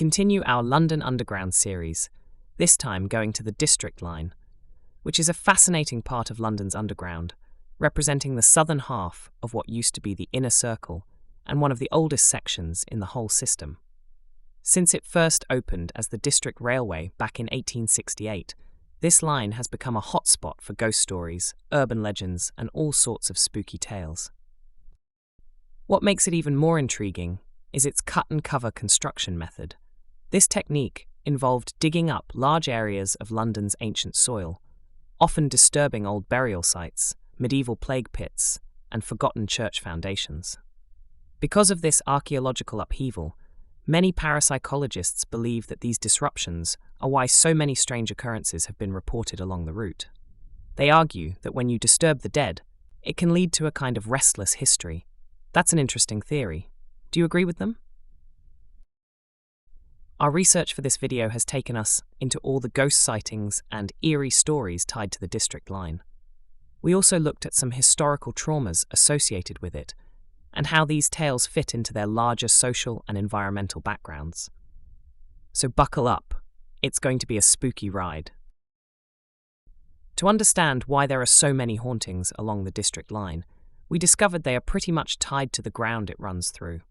continue our London Underground series, this time going to the District Line, which is a fascinating part of London's Underground, representing the southern half of what used to be the Inner Circle and one of the oldest sections in the whole system. Since it first opened as the District Railway back in 1868, this line has become a hotspot for ghost stories, urban legends, and all sorts of spooky tales. What makes it even more intriguing is its cut-and-cover construction method. This technique involved digging up large areas of London's ancient soil, often disturbing old burial sites, medieval plague pits, and forgotten church foundations. Because of this archaeological upheaval, many parapsychologists believe that these disruptions are why so many strange occurrences have been reported along the route. They argue that when you disturb the dead, it can lead to a kind of restless history. That's an interesting theory. Do you agree with them? Our research for this video has taken us into all the ghost sightings and eerie stories tied to the District Line. We also looked at some historical traumas associated with it, and how these tales fit into their larger social and environmental backgrounds. So buckle up, it's going to be a spooky ride. To understand why there are so many hauntings along the District Line, we discovered they are pretty much tied to the ground it runs through.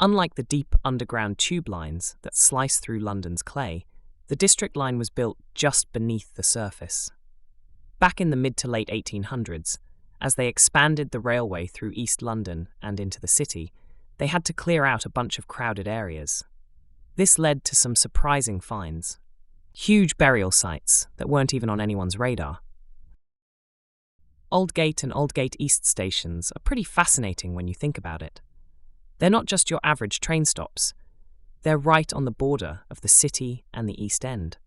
Unlike the deep underground tube lines that slice through London's clay, the District Line was built just beneath the surface. Back in the mid to late 1800s, as they expanded the railway through East London and into the city, they had to clear out a bunch of crowded areas. This led to some surprising finds. Huge burial sites that weren't even on anyone's radar. Aldgate and Aldgate East stations are pretty fascinating when you think about it. They're not just your average train stops. They're right on the border of the city and the East End,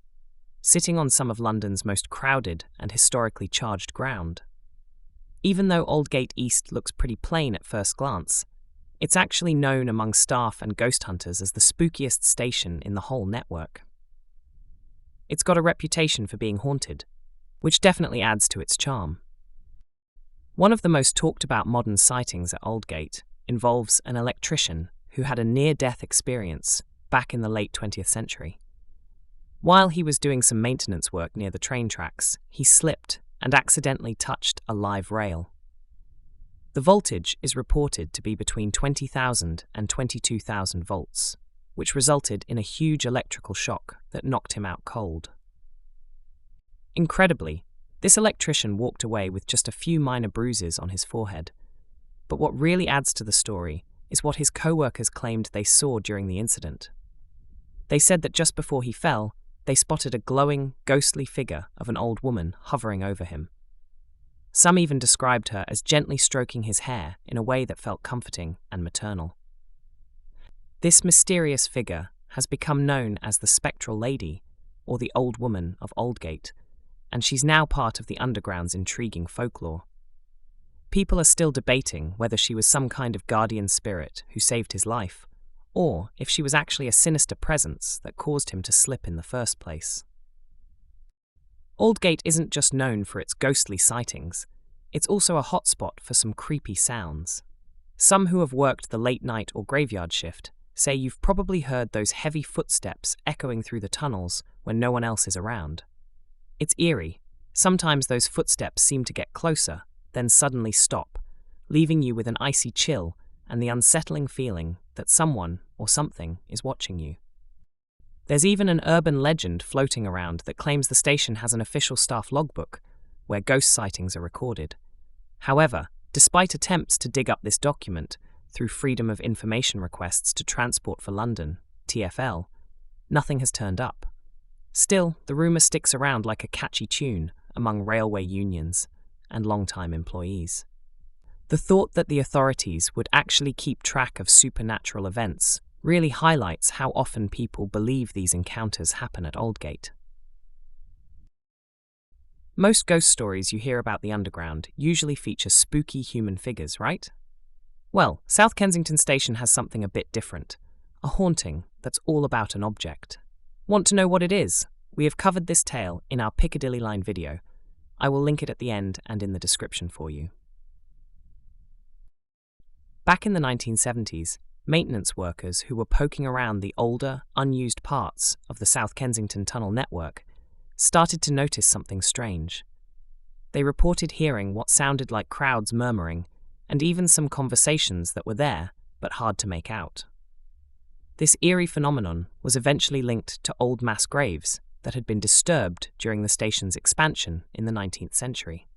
sitting on some of London's most crowded and historically charged ground. Even though Aldgate East looks pretty plain at first glance, it's actually known among staff and ghost hunters as the spookiest station in the whole network. It's got a reputation for being haunted, which definitely adds to its charm. One of the most talked about modern sightings at Aldgate involves an electrician who had a near-death experience back in the late 20th century. While he was doing some maintenance work near the train tracks, he slipped and accidentally touched a live rail. The voltage is reported to be between 20,000 and 22,000 volts, which resulted in a huge electrical shock that knocked him out cold. Incredibly, this electrician walked away with just a few minor bruises on his forehead. But what really adds to the story is what his co-workers claimed they saw during the incident. They said that just before he fell, they spotted a glowing, ghostly figure of an old woman hovering over him. Some even described her as gently stroking his hair in a way that felt comforting and maternal. This mysterious figure has become known as the Spectral Lady, or the Old Woman of Aldgate, and she's now part of the Underground's intriguing folklore. People are still debating whether she was some kind of guardian spirit who saved his life, or if she was actually a sinister presence that caused him to slip in the first place. Aldgate isn't just known for its ghostly sightings, it's also a hotspot for some creepy sounds. Some who have worked the late night or graveyard shift say you've probably heard those heavy footsteps echoing through the tunnels when no one else is around. It's eerie. Sometimes those footsteps seem to get closer, then suddenly stop, leaving you with an icy chill and the unsettling feeling that someone or something is watching you. There's even an urban legend floating around that claims the station has an official staff logbook where ghost sightings are recorded. However, despite attempts to dig up this document through Freedom of Information requests to Transport for London, TfL, nothing has turned up. Still, the rumour sticks around like a catchy tune among railway unions and long-time employees. The thought that the authorities would actually keep track of supernatural events really highlights how often people believe these encounters happen at Aldgate. Most ghost stories you hear about the Underground usually feature spooky human figures, right? Well, South Kensington Station has something a bit different, a haunting that's all about an object. Want to know what it is? We have covered this tale in our Piccadilly Line video. I will link it at the end and in the description for you. Back in the 1970s, maintenance workers who were poking around the older, unused parts of the South Kensington tunnel network started to notice something strange. They reported hearing what sounded like crowds murmuring, and even some conversations that were there but hard to make out. This eerie phenomenon was eventually linked to old mass graves that had been disturbed during the station's expansion in the 19th century.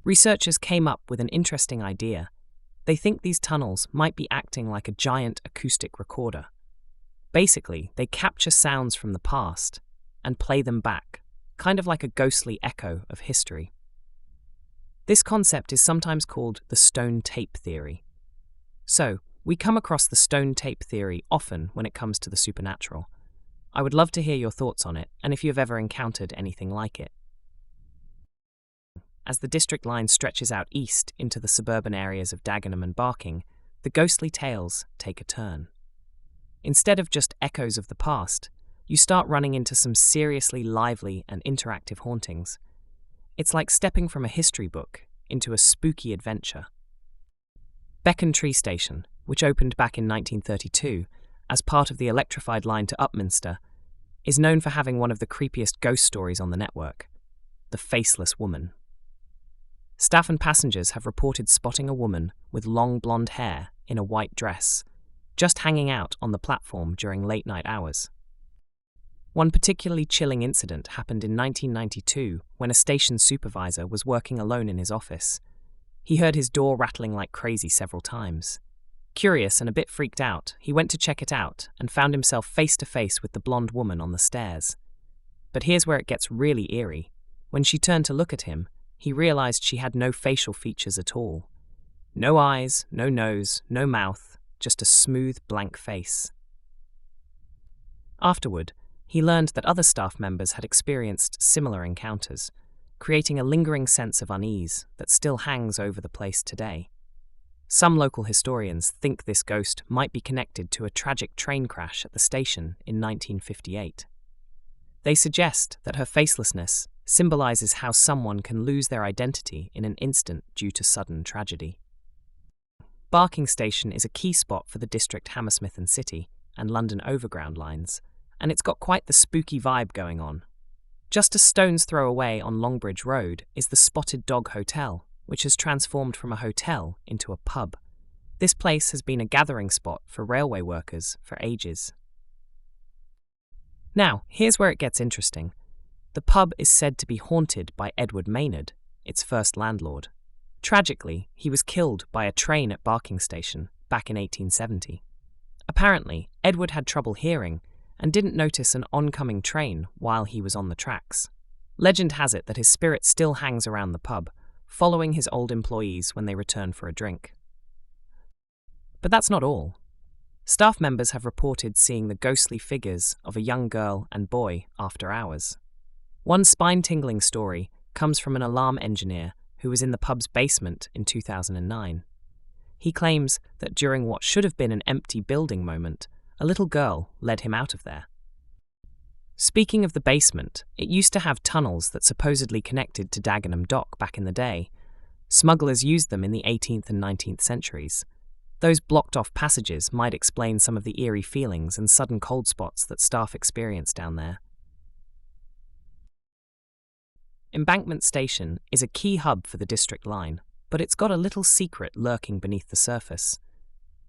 Researchers came up with an interesting idea. They think these tunnels might be acting like a giant acoustic recorder. Basically, they capture sounds from the past and play them back, kind of like a ghostly echo of history. This concept is sometimes called the stone tape theory. So, we come across the stone tape theory often when it comes to the supernatural. I would love to hear your thoughts on it, and if you have ever encountered anything like it. As the district line stretches out east into the suburban areas of Dagenham and Barking, the ghostly tales take a turn. Instead of just echoes of the past, you start running into some seriously lively and interactive hauntings. It's like stepping from a history book into a spooky adventure. Becontree Station, which opened back in 1932 as part of the electrified line to Upminster, is known for having one of the creepiest ghost stories on the network, the Faceless woman. Staff and passengers have reported spotting a woman with long blonde hair in a white dress, just hanging out on the platform during late-night hours. One particularly chilling incident happened in 1992 when a station supervisor was working alone in his office. He heard his door rattling like crazy several times. Curious and a bit freaked out, he went to check it out and found himself face to face with the blonde woman on the stairs. But here's where it gets really eerie. When she turned to look at him, he realized she had no facial features at all. No eyes, no nose, no mouth, just a smooth, blank face. Afterward, he learned that other staff members had experienced similar encounters, creating a lingering sense of unease that still hangs over the place today. Some local historians think this ghost might be connected to a tragic train crash at the station in 1958. They suggest that her facelessness symbolizes how someone can lose their identity in an instant due to sudden tragedy. Barking Station is a key spot for the District Hammersmith and City and London Overground lines, and it's got quite the spooky vibe going on. Just a stone's throw away on Longbridge Road is the Spotted Dog Hotel, which has transformed from a hotel into a pub. This place has been a gathering spot for railway workers for ages. Now, here's where it gets interesting. The pub is said to be haunted by Edward Maynard, its first landlord. Tragically, he was killed by a train at Barking Station back in 1870. Apparently, Edward had trouble hearing and didn't notice an oncoming train while he was on the tracks. Legend has it that his spirit still hangs around the pub, following his old employees when they return for a drink. But that's not all. Staff members have reported seeing the ghostly figures of a young girl and boy after hours. One spine-tingling story comes from an alarm engineer who was in the pub's basement in 2009. He claims that during what should have been an empty building moment, a little girl led him out of there. Speaking of the basement, it used to have tunnels that supposedly connected to Dagenham Dock back in the day. Smugglers used them in the 18th and 19th centuries. Those blocked-off passages might explain some of the eerie feelings and sudden cold spots that staff experience down there. Embankment Station is a key hub for the District Line, but it's got a little secret lurking beneath the surface.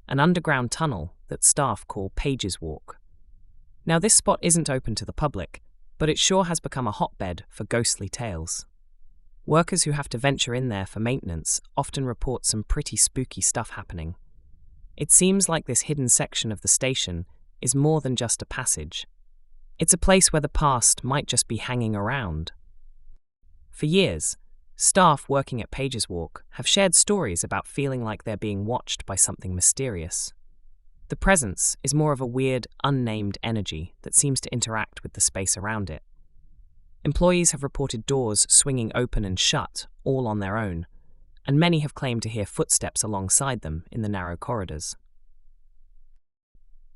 An underground tunnel that staff call Page's Walk. Now, this spot isn't open to the public, but it sure has become a hotbed for ghostly tales. Workers who have to venture in there for maintenance often report some pretty spooky stuff happening. It seems like this hidden section of the station is more than just a passage. It's a place where the past might just be hanging around. For years, staff working at Page's Walk have shared stories about feeling like they're being watched by something mysterious. The presence is more of a weird, unnamed energy that seems to interact with the space around it. Employees have reported doors swinging open and shut, all on their own, and many have claimed to hear footsteps alongside them in the narrow corridors.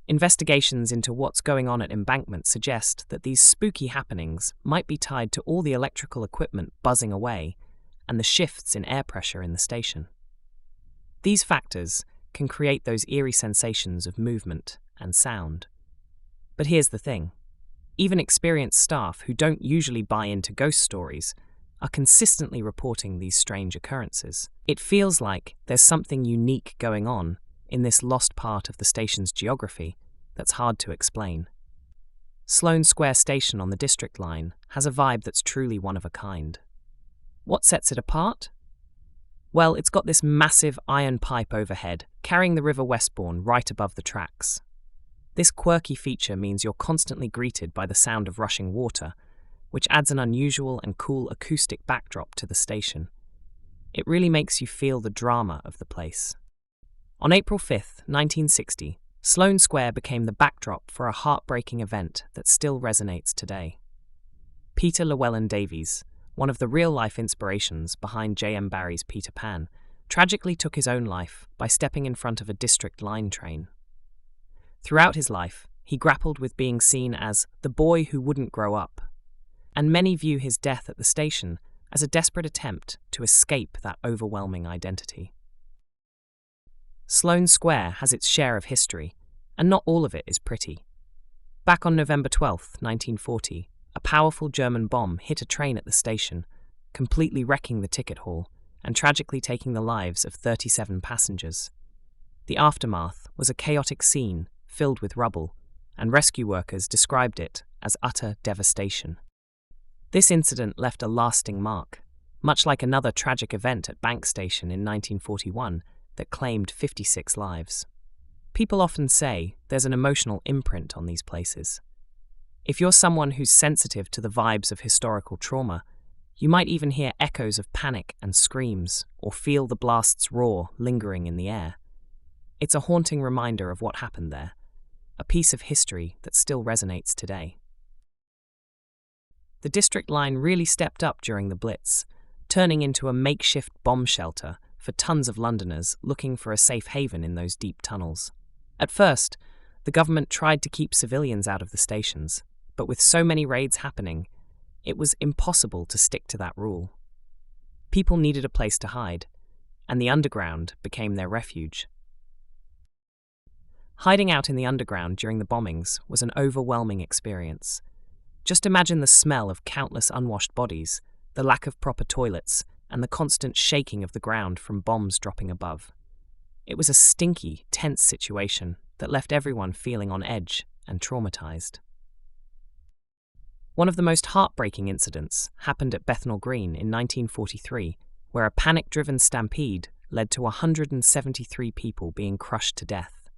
Investigations into what's going on at Embankment suggest that these spooky happenings might be tied to all the electrical equipment buzzing away and the shifts in air pressure in the station. These factors can create those eerie sensations of movement and sound. But here's the thing. Even experienced staff who don't usually buy into ghost stories are consistently reporting these strange occurrences. It feels like there's something unique going on in this lost part of the station's geography that's hard to explain. Sloane Square station on the District Line has a vibe that's truly one of a kind. What sets it apart? Well, it's got this massive iron pipe overhead, carrying the River Westbourne right above the tracks. This quirky feature means you're constantly greeted by the sound of rushing water, which adds an unusual and cool acoustic backdrop to the station. It really makes you feel the drama of the place. On April 5th, 1960, Sloane Square became the backdrop for a heartbreaking event that still resonates today. Peter Llewellyn Davies, one of the real-life inspirations behind J.M. Barrie's Peter Pan, tragically took his own life by stepping in front of a District Line train. Throughout his life, he grappled with being seen as the boy who wouldn't grow up, and many view his death at the station as a desperate attempt to escape that overwhelming identity. Sloane Square has its share of history, and not all of it is pretty. Back on November 12, 1940, a powerful German bomb hit a train at the station, completely wrecking the ticket hall and tragically taking the lives of 37 passengers. The aftermath was a chaotic scene filled with rubble, and rescue workers described it as utter devastation. This incident left a lasting mark, much like another tragic event at Bank Station in 1941 that claimed 56 lives. People often say there's an emotional imprint on these places. If you're someone who's sensitive to the vibes of historical trauma, you might even hear echoes of panic and screams, or feel the blast's roar lingering in the air. It's a haunting reminder of what happened there, a piece of history that still resonates today. The District Line really stepped up during the Blitz, turning into a makeshift bomb shelter for tons of Londoners looking for a safe haven in those deep tunnels. At first, the government tried to keep civilians out of the stations, but with so many raids happening, it was impossible to stick to that rule. People needed a place to hide, and the underground became their refuge. Hiding out in the underground during the bombings was an overwhelming experience. Just imagine the smell of countless unwashed bodies, the lack of proper toilets, and the constant shaking of the ground from bombs dropping above. It was a stinky, tense situation that left everyone feeling on edge and traumatized. One of the most heartbreaking incidents happened at Bethnal Green in 1943, where a panic-driven stampede led to 173 people being crushed to death.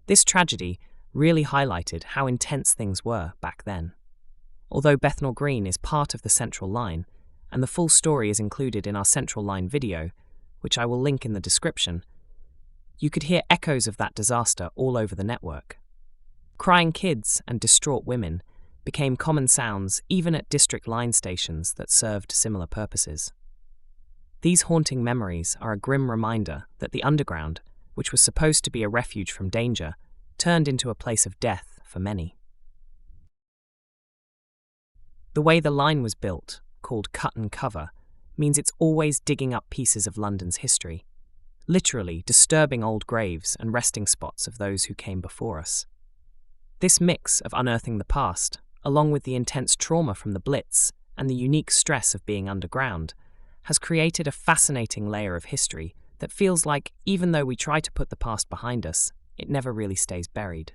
This tragedy really highlighted how intense things were back then. Although Bethnal Green is part of the Central Line, and the full story is included in our Central Line video, which I will link in the description, you could hear echoes of that disaster all over the network. Crying kids and distraught women became common sounds even at District Line stations that served similar purposes. These haunting memories are a grim reminder that the underground, which was supposed to be a refuge from danger, turned into a place of death for many. The way the line was built, called cut and cover, means it's always digging up pieces of London's history, literally disturbing old graves and resting spots of those who came before us. This mix of unearthing the past, along with the intense trauma from the Blitz and the unique stress of being underground, has created a fascinating layer of history that feels like, even though we try to put the past behind us, it never really stays buried.